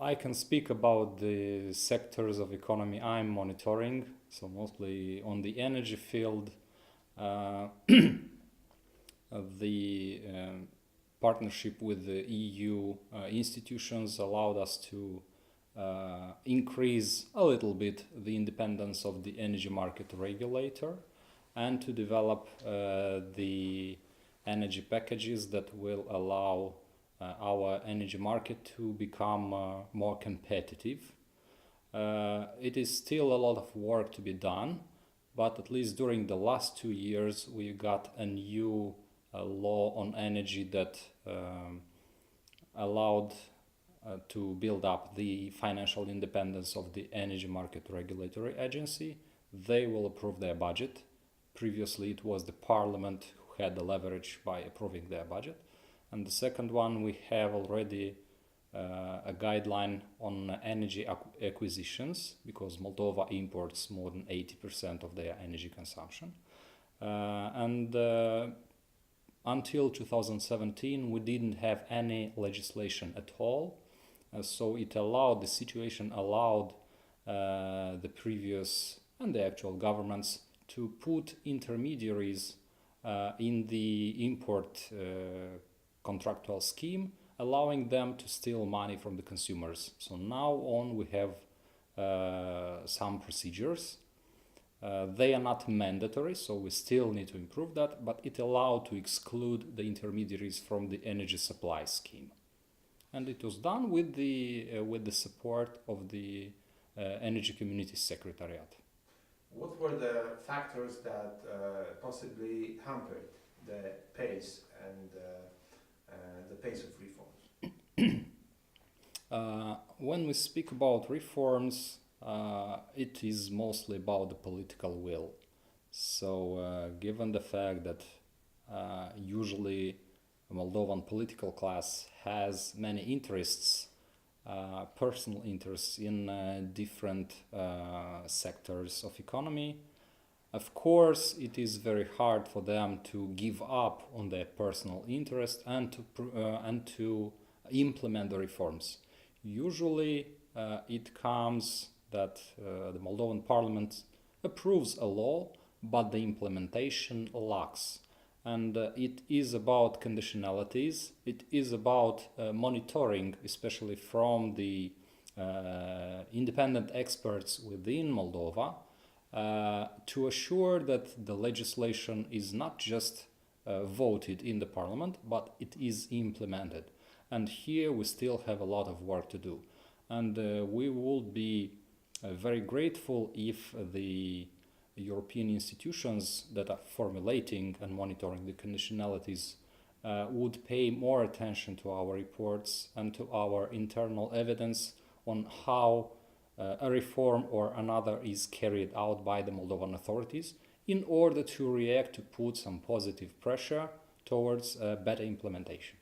I can speak about the sectors of economy I'm monitoring, so mostly on the energy field. Uh, the partnership with the EU institutions allowed us to increase a little bit the independence of the energy market regulator and to develop the energy packages that will allow our energy market to become more competitive. It is still a lot of work to be done, but at least during the last 2 years we got a new law on energy that allowed to build up the financial independence of the Energy Market Regulatory Agency. They will approve their budget. Previously it was the Parliament who had the leverage by approving their budget. And the second one, we have already a guideline on energy acquisitions, because Moldova imports more than 80% of their energy consumption. Until 2017, we didn't have any legislation at all. So the situation allowed the previous and the actual governments to put intermediaries in the import contractual scheme, allowing them to steal money from the consumers. So now on we have some procedures. They are not mandatory, so we still need to improve that, but it allowed to exclude the intermediaries from the energy supply scheme. And it was done with the support of the Energy Community Secretariat. What were the factors that possibly hampered the pace and the pace of reforms? When we speak about reforms, it is mostly about the political will. So given the fact that usually the Moldovan political class has many interests, personal interests in different sectors of economy, of course it is very hard for them to give up on their personal interest and to implement the reforms. Usually it comes that the Moldovan parliament approves a law, but the implementation lacks. And it is about conditionalities, it is about monitoring, especially from the independent experts within Moldova, to assure that the legislation is not just voted in the parliament, but it is implemented. And here we still have a lot of work to do. And we would be very grateful if the European institutions that are formulating and monitoring the conditionalities would pay more attention to our reports and to our internal evidence on how a reform or another is carried out by the Moldovan authorities, in order to react, to put some positive pressure towards better implementation.